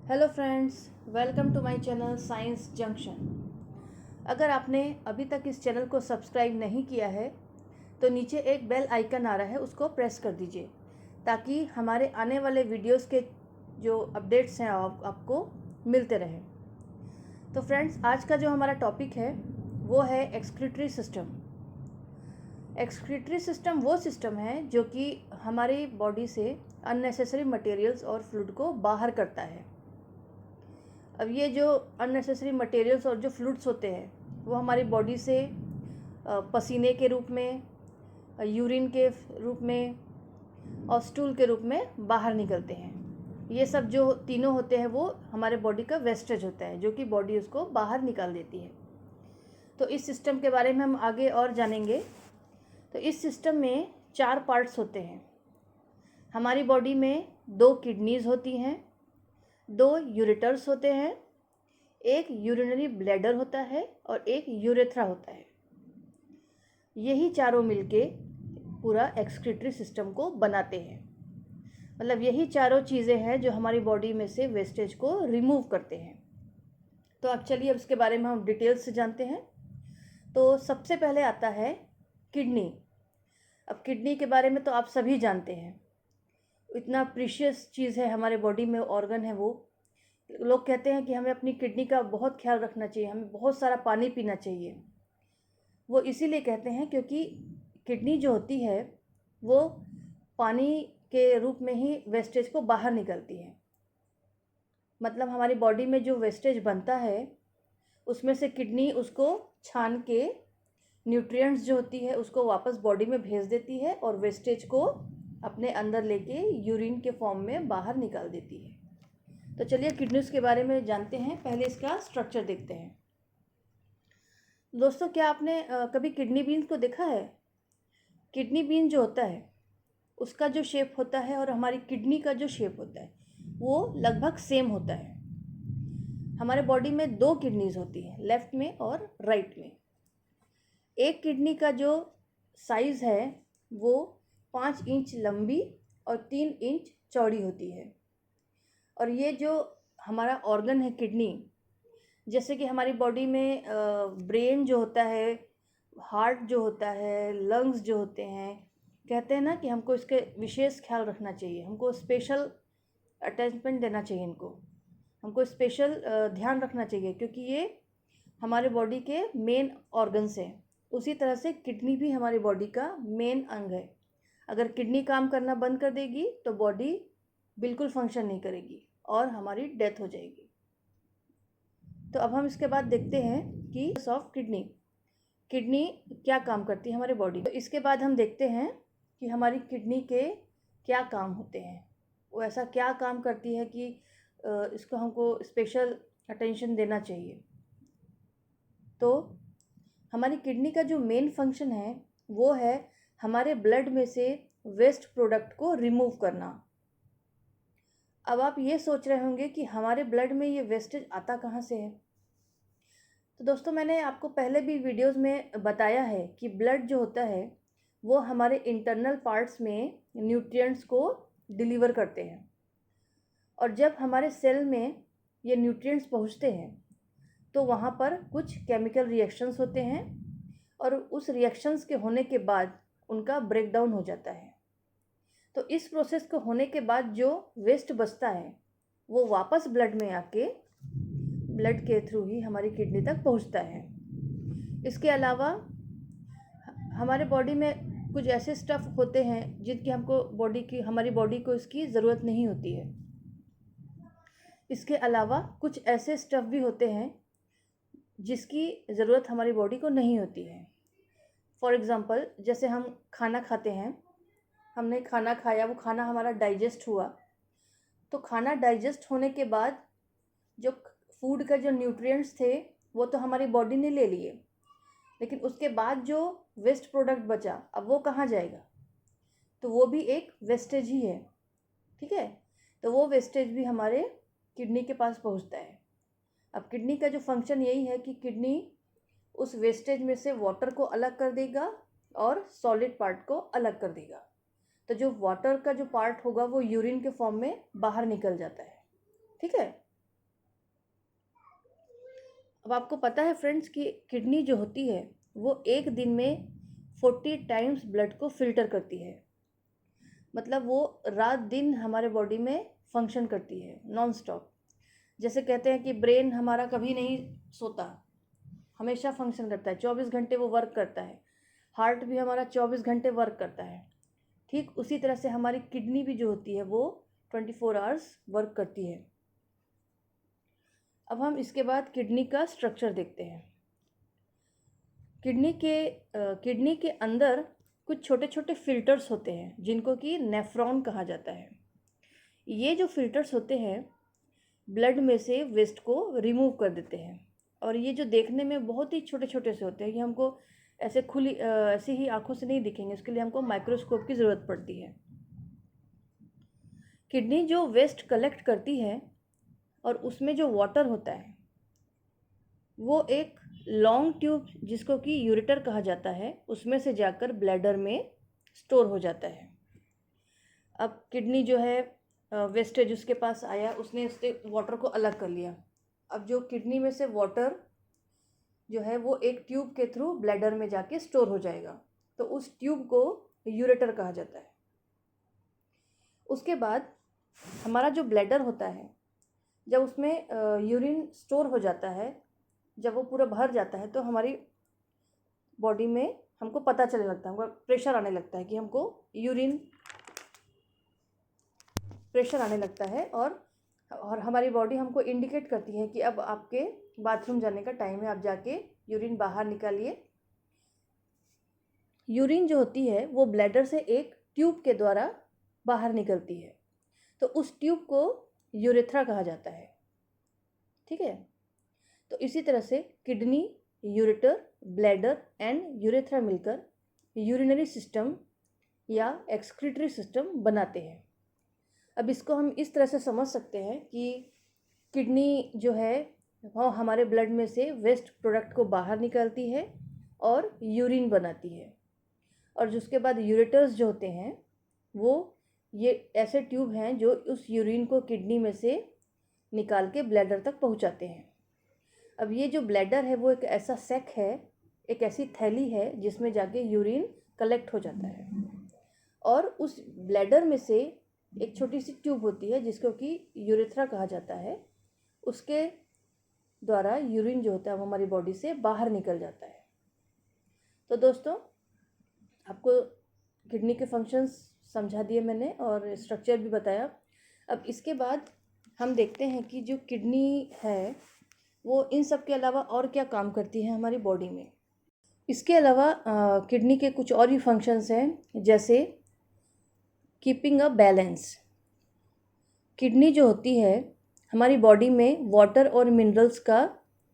Hello friends, welcome to my channel science junction. अगर आपने अभी तक इस चैनल को सब्सक्राइब नहीं किया है तो नीचे एक बेल आइकन आ रहा है, उसको प्रेस कर दीजिए ताकि हमारे आने वाले वीडियोस के जो अपडेट्स हैं आपको मिलते रहें। तो फ्रेंड्स, आज का जो हमारा टॉपिक है वो है एक्सक्रीटरी सिस्टम। एक्सक्रीटरी सिस्टम वो सिस्टम है जो कि हमारी बॉडी से अननेसेसरी मटेरियल्स और फ्लूइड को बाहर करता है। अब ये जो अननेसेसरी मटेरियल्स और जो फ्लूइड्स होते हैं वो हमारी बॉडी से पसीने के रूप में, यूरिन के रूप में और स्टूल के रूप में बाहर निकलते हैं। ये सब जो तीनों होते हैं वो हमारे बॉडी का वेस्टेज होता है जो कि बॉडी उसको बाहर निकाल देती है। तो इस सिस्टम के बारे में हम आगे और जानेंगे। तो इस सिस्टम में 4 पार्ट्स होते हैं। हमारी बॉडी में 2 किडनीज़ होती हैं, 2 यूरेटर्स होते हैं, एक यूरिनरी ब्लैडर होता है और एक यूरेथ्रा होता है। यही चारों मिलके पूरा एक्सक्रीटरी सिस्टम को बनाते हैं। मतलब यही चारों चीज़ें हैं जो हमारी बॉडी में से वेस्टेज को रिमूव करते हैं। तो अब चलिए अब इसके बारे में हम डिटेल्स से जानते हैं। तो सबसे पहले आता है किडनी। अब किडनी के बारे में तो आप सभी जानते हैं, इतना प्रीशियस चीज़ है हमारे बॉडी में, ऑर्गन है वो। लोग कहते हैं कि हमें अपनी किडनी का बहुत ख्याल रखना चाहिए, हमें बहुत सारा पानी पीना चाहिए। वो इसीलिए कहते हैं क्योंकि किडनी जो होती है वो पानी के रूप में ही वेस्टेज को बाहर निकलती है। मतलब हमारी बॉडी में जो वेस्टेज बनता है उसमें से किडनी उसको छान के न्यूट्रिएंट्स जो होती है उसको वापस बॉडी में भेज देती है और वेस्टेज को अपने अंदर लेके यूरिन के फॉर्म में बाहर निकाल देती है। तो चलिए किडनीज के बारे में जानते हैं। पहले इसका स्ट्रक्चर देखते हैं। दोस्तों, क्या आपने कभी किडनी बीन को देखा है? किडनी बीन जो होता है उसका जो शेप होता है और हमारी किडनी का जो शेप होता है वो लगभग सेम होता है। हमारे बॉडी में 2 किडनीज होती हैं, लेफ्ट में और राइट में। एक किडनी का जो साइज़ है वो 5 इंच लंबी और 3 इंच चौड़ी होती है। और ये जो हमारा ऑर्गन है किडनी, जैसे कि हमारी बॉडी में ब्रेन जो होता है, हार्ट जो होता है, लंग्स जो होते हैं, कहते हैं ना कि हमको इसके विशेष ख्याल रखना चाहिए, हमको स्पेशल अटैचमेंट देना चाहिए, हमको स्पेशल ध्यान रखना चाहिए क्योंकि ये हमारे बॉडी के मेन ऑर्गन्स हैं। उसी तरह से किडनी भी हमारी बॉडी का मेन अंग है। अगर किडनी काम करना बंद कर देगी तो बॉडी बिल्कुल फंक्शन नहीं करेगी और हमारी डेथ हो जाएगी। तो अब हम इसके बाद देखते हैं कि ऑफ किडनी किडनी क्या काम करती है हमारे बॉडी। तो इसके बाद हम देखते हैं कि हमारी किडनी के क्या काम होते हैं, वो ऐसा क्या काम करती है कि इसको हमको स्पेशल अटेंशन देना चाहिए। तो हमारी किडनी का जो मेन फंक्शन है वो है हमारे ब्लड में से वेस्ट प्रोडक्ट को रिमूव करना। अब आप ये सोच रहे होंगे कि हमारे ब्लड में ये वेस्टेज आता कहाँ से है। तो दोस्तों, मैंने आपको पहले भी वीडियोस में बताया है कि ब्लड जो होता है वो हमारे इंटरनल पार्ट्स में न्यूट्रिएंट्स को डिलीवर करते हैं। और जब हमारे सेल में ये न्यूट्रिएंट्स पहुँचते हैं तो वहाँ पर कुछ केमिकल रिएक्शंस होते हैं और उस रिएक्शंस के होने के बाद उनका ब्रेकडाउन हो जाता है। तो इस प्रोसेस को होने के बाद जो वेस्ट बचता है वो वापस ब्लड में आके ब्लड के थ्रू ही हमारी किडनी तक पहुंचता है। इसके अलावा हमारे बॉडी में कुछ ऐसे स्टफ़ होते हैं जिनकी हमको हमारी बॉडी को इसकी ज़रूरत नहीं होती है। इसके अलावा कुछ ऐसे स्टफ़ भी होते हैं जिसकी ज़रूरत हमारी बॉडी को नहीं होती है। फॉर एग्ज़ाम्पल, जैसे हम खाना खाते हैं, हमने खाना खाया, वो खाना हमारा डाइजेस्ट हुआ, तो खाना डाइजेस्ट होने के बाद जो फूड का जो न्यूट्रिएंट्स थे वो तो हमारी बॉडी ने ले लिए, लेकिन उसके बाद जो वेस्ट प्रोडक्ट बचा अब वो कहाँ जाएगा? तो वो भी एक वेस्टेज ही है। ठीक है, तो वो वेस्टेज भी हमारे किडनी के पास पहुंचता है। अब किडनी का जो फंक्शन यही है कि किडनी उस वेस्टेज में से वाटर को अलग कर देगा और सॉलिड पार्ट को अलग कर देगा। तो जो वाटर का जो पार्ट होगा वो यूरिन के फॉर्म में बाहर निकल जाता है। ठीक है, अब आपको पता है फ्रेंड्स कि किडनी जो होती है वो एक दिन में 40 टाइम्स ब्लड को फिल्टर करती है। मतलब वो रात दिन हमारे बॉडी में फंक्शन करती है नॉन स्टॉप। जैसे कहते हैं कि ब्रेन हमारा कभी नहीं सोता, हमेशा फंक्शन करता है, 24 घंटे वो वर्क करता है। हार्ट भी हमारा 24 घंटे वर्क करता है। ठीक उसी तरह से हमारी किडनी भी जो होती है वो 24 आवर्स वर्क करती है। अब हम इसके बाद किडनी का स्ट्रक्चर देखते हैं। किडनी के अंदर कुछ छोटे छोटे फिल्टर्स होते हैं जिनको कि नेफ्रॉन कहा जाता है। ये जो फिल्टर्स होते हैं ब्लड में से वेस्ट को रिमूव कर देते हैं, और ये जो देखने में बहुत ही छोटे छोटे से होते हैं, ये हमको ऐसे ऐसे ही आंखों से नहीं दिखेंगे, इसके लिए हमको माइक्रोस्कोप की ज़रूरत पड़ती है। किडनी जो वेस्ट कलेक्ट करती है और उसमें जो वाटर होता है वो एक लॉन्ग ट्यूब जिसको कि यूरेटर कहा जाता है उसमें से जाकर ब्लैडर में स्टोर हो जाता है। अब किडनी जो है वेस्टेज उसके पास आया, उसने उससे वाटर को अलग कर लिया। अब जो किडनी में से वाटर जो है वो एक ट्यूब के थ्रू ब्लैडर में जाके स्टोर हो जाएगा, तो उस ट्यूब को यूरेटर कहा जाता है। उसके बाद हमारा जो ब्लैडर होता है जब उसमें यूरिन स्टोर हो जाता है, जब वो पूरा भर जाता है तो हमारी बॉडी में हमको पता चलने लगता है, हमको प्रेशर आने लगता है कि हमको यूरिन प्रेशर आने लगता है, और हमारी बॉडी हमको इंडिकेट करती है कि अब आपके बाथरूम जाने का टाइम है, आप जाके यूरिन बाहर निकालिए। यूरिन जो होती है वो ब्लैडर से एक ट्यूब के द्वारा बाहर निकलती है, तो उस ट्यूब को यूरेथ्रा कहा जाता है। ठीक है, तो इसी तरह से kidney, ureter, bladder and urethra मिलकर यूरिनरी सिस्टम या एक्सक्रीटरी सिस्टम बनाते हैं। अब इसको हम इस तरह से समझ सकते हैं कि किडनी जो है वो हमारे ब्लड में से वेस्ट प्रोडक्ट को बाहर निकालती है और यूरिन बनाती है, और जिसके बाद यूरेटर्स जो होते हैं वो ये ऐसे ट्यूब हैं जो उस यूरिन को किडनी में से निकाल के ब्लैडर तक पहुंचाते हैं। अब ये जो ब्लैडर है वो एक ऐसा सैक है, एक ऐसी थैली है जिसमें जाके यूरिन कलेक्ट हो जाता है, और उस ब्लैडर में से एक छोटी सी ट्यूब होती है जिसको कि यूरेथ्रा कहा जाता है, उसके द्वारा यूरिन जो होता है वो हमारी बॉडी से बाहर निकल जाता है। तो दोस्तों, आपको किडनी के फंक्शंस समझा दिए मैंने और स्ट्रक्चर भी बताया। अब इसके बाद हम देखते हैं कि जो किडनी है वो इन सब के अलावा और क्या काम करती है हमारी बॉडी में। इसके अलावा किडनी के कुछ और भी फंक्शंस हैं, जैसे कीपिंग अ बैलेंस। किडनी जो होती है हमारी बॉडी में वाटर और मिनरल्स का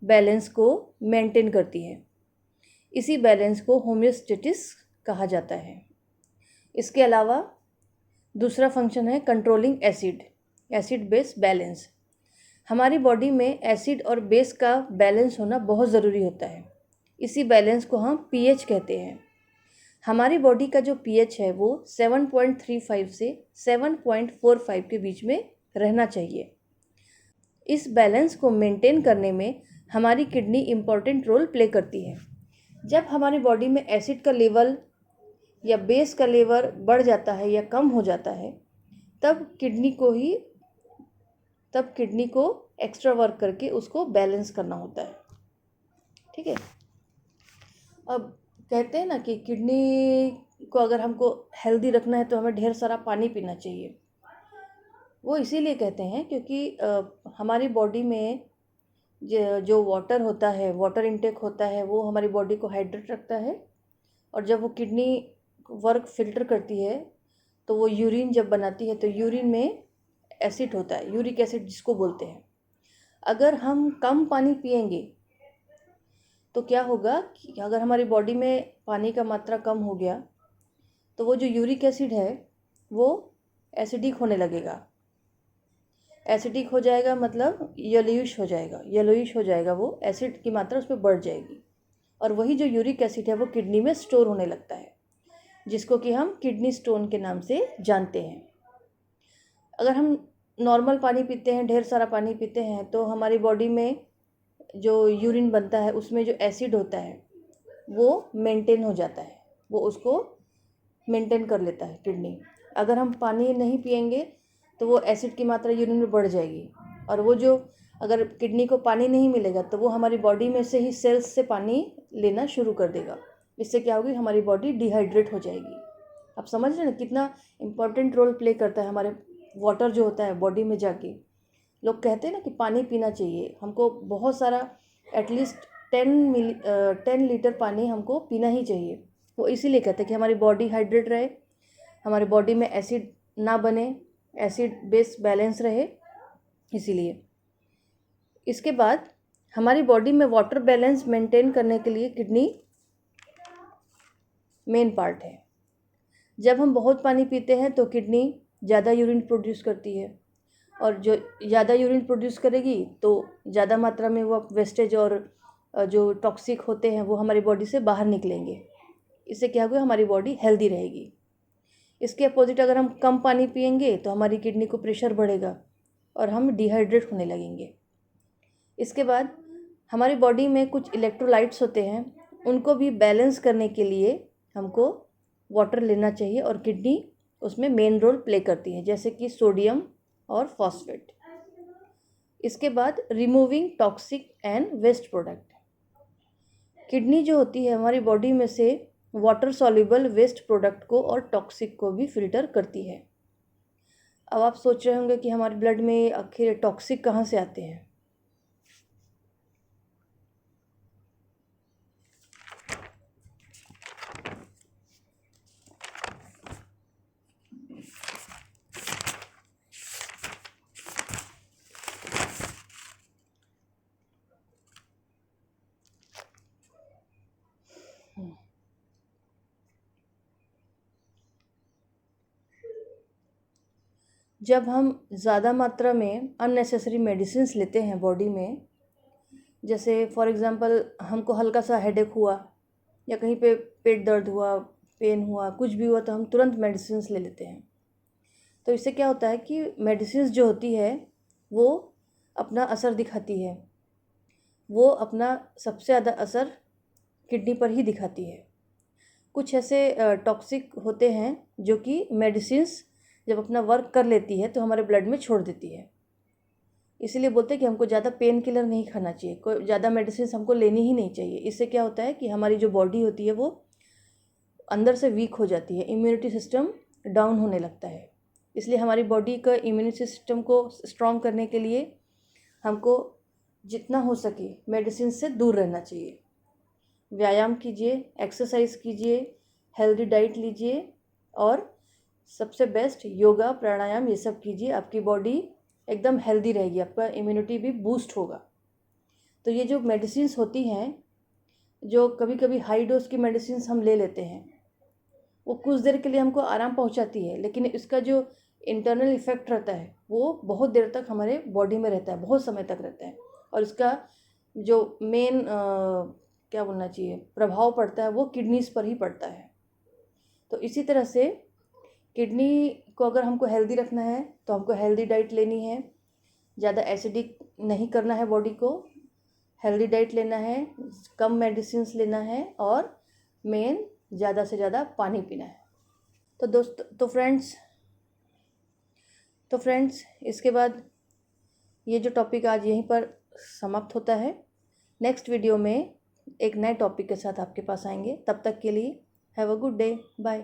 बैलेंस को मेंटेन करती है। इसी बैलेंस को होम्योस्टेसिस कहा जाता है। इसके अलावा दूसरा फंक्शन है कंट्रोलिंग एसिड बेस बैलेंस। हमारी बॉडी में एसिड और बेस का बैलेंस होना बहुत ज़रूरी होता है। इसी बैलेंस को हम पीएच कहते हैं। हमारी बॉडी का जो पीएच है वो 7.35 से 7.45 के बीच में रहना चाहिए। इस बैलेंस को मेंटेन करने में हमारी किडनी इम्पॉर्टेंट रोल प्ले करती है। जब हमारी बॉडी में एसिड का लेवल या बेस का लेवल बढ़ जाता है या कम हो जाता है, तब किडनी को एक्स्ट्रा वर्क करके उसको बैलेंस करना होता है। ठीक है, अब कहते हैं ना कि किडनी को अगर हमको हेल्दी रखना है तो हमें ढेर सारा पानी पीना चाहिए। वो इसीलिए कहते हैं क्योंकि हमारी बॉडी में जो वाटर होता है, वाटर इनटेक होता है, वो हमारी बॉडी को हाइड्रेट रखता है, और जब वो किडनी वर्क फिल्टर करती है तो वो यूरिन जब बनाती है तो यूरिन में एसिड होता है, यूरिक एसिड जिसको बोलते हैं। अगर हम कम पानी पिएंगे तो क्या होगा कि अगर हमारी बॉडी में पानी का मात्रा कम हो गया तो वो जो यूरिक एसिड है वो एसिडिक होने लगेगा। एसिडिक हो जाएगा मतलब येलोइश हो जाएगा, वो एसिड की मात्रा उस पर बढ़ जाएगी, और वही जो यूरिक एसिड है वो किडनी में स्टोर होने लगता है, जिसको कि हम किडनी स्टोन के नाम से जानते हैं। अगर हम नॉर्मल पानी पीते हैं, ढेर सारा पानी पीते हैं, तो हमारी बॉडी में जो यूरिन बनता है उसमें जो एसिड होता है वो मेंटेन हो जाता है, वो उसको मेंटेन कर लेता है किडनी। अगर हम पानी नहीं पिएंगे तो वो एसिड की मात्रा यूरिन में बढ़ जाएगी, और वो जो अगर किडनी को पानी नहीं मिलेगा तो वो हमारी बॉडी में से ही सेल्स से पानी लेना शुरू कर देगा। इससे क्या होगी, हमारी बॉडी डिहाइड्रेट हो जाएगी। आप समझ रहे हैं ना कितना इम्पोर्टेंट रोल प्ले करता है हमारे वाटर जो होता है बॉडी में जाके। लोग कहते हैं ना कि पानी पीना चाहिए, हमको बहुत सारा एटलीस्ट 10 लीटर पानी हमको पीना ही चाहिए। वो इसीलिए कहते हैं कि हमारी बॉडी हाइड्रेट रहे, हमारी बॉडी में एसिड ना बने, एसिड बेस बैलेंस रहे, इसीलिए। इसके बाद हमारी बॉडी में वाटर बैलेंस मेंटेन करने के लिए किडनी मेन पार्ट है। जब हम बहुत पानी पीते हैं तो किडनी ज़्यादा यूरिन प्रोड्यूस करती है, और जो ज़्यादा यूरिन प्रोड्यूस करेगी तो ज़्यादा मात्रा में वो वेस्टेज और जो टॉक्सिक होते हैं वो हमारी बॉडी से बाहर निकलेंगे। इससे क्या होगा, हमारी बॉडी हेल्दी रहेगी। इसके अपोजिट अगर हम कम पानी पिएंगे तो हमारी किडनी को प्रेशर बढ़ेगा और हम डिहाइड्रेट होने लगेंगे। इसके बाद हमारी बॉडी में कुछ इलेक्ट्रोलाइट्स होते हैं, उनको भी बैलेंस करने के लिए हमको वाटर लेना चाहिए, और किडनी उसमें मेन रोल प्ले करती है, जैसे कि सोडियम और फॉस्फेट। इसके बाद removing toxic and waste product. Kidney जो होती है हमारी बॉडी में से वाटर सॉल्युबल वेस्ट प्रोडक्ट को और टॉक्सिक को भी फिल्टर करती है। अब आप सोच रहे होंगे कि हमारे ब्लड में आखिर टॉक्सिक कहाँ से आते हैं। जब हम ज़्यादा मात्रा में अननेसेसरी मेडिसिन्स लेते हैं बॉडी में, जैसे फॉर एग्ज़ाम्पल हमको हल्का सा हेडेक हुआ या कहीं पे पेट दर्द हुआ, पेन हुआ, कुछ भी हुआ, तो हम तुरंत मेडिसिन्स ले लेते हैं। तो इससे क्या होता है कि मेडिसिन्स जो होती है वो अपना असर दिखाती है, वो अपना सबसे ज़्यादा असर किडनी पर ही दिखाती है। कुछ ऐसे टॉक्सिक होते हैं जो कि मेडिसिन्स जब अपना वर्क कर लेती है तो हमारे ब्लड में छोड़ देती है। इसीलिए बोलते हैं कि हमको ज़्यादा पेन किलर नहीं खाना चाहिए, कोई ज़्यादा मेडिसिन हमको लेनी ही नहीं चाहिए। इससे क्या होता है कि हमारी जो बॉडी होती है वो अंदर से वीक हो जाती है, इम्यूनिटी सिस्टम डाउन होने लगता है। इसलिए हमारी बॉडी का इम्यूनिटी सिस्टम को स्ट्रॉन्ग करने के लिए हमको जितना हो सके मेडिसिन से दूर रहना चाहिए। व्यायाम कीजिए, एक्सरसाइज कीजिए, हेल्दी डाइट लीजिए, और सबसे बेस्ट योगा प्राणायाम ये सब कीजिए। आपकी बॉडी एकदम हेल्दी रहेगी, आपका इम्यूनिटी भी बूस्ट होगा। तो ये जो मेडिसिन्स होती हैं, जो कभी कभी हाई डोज की मेडिसिन्स हम ले लेते हैं, वो कुछ देर के लिए हमको आराम पहुंचाती है, लेकिन इसका जो इंटरनल इफ़ेक्ट रहता है वो बहुत देर तक हमारे बॉडी में रहता है, बहुत समय तक रहता है। और इसका जो मेन क्या बोलना चाहिए प्रभाव पड़ता है वो किडनीज पर ही पड़ता है। तो इसी तरह से किडनी को अगर हमको हेल्दी रखना है तो हमको हेल्दी डाइट लेनी है, ज़्यादा एसिडिक नहीं करना है बॉडी को, हेल्दी डाइट लेना है, कम मेडिसिन्स लेना है, और मेन ज़्यादा से ज़्यादा पानी पीना है। तो फ्रेंड्स इसके बाद ये जो टॉपिक आज यहीं पर समाप्त होता है। नेक्स्ट वीडियो में एक नए टॉपिक के साथ आपके पास आएंगे। तब तक के लिए have a good day, bye.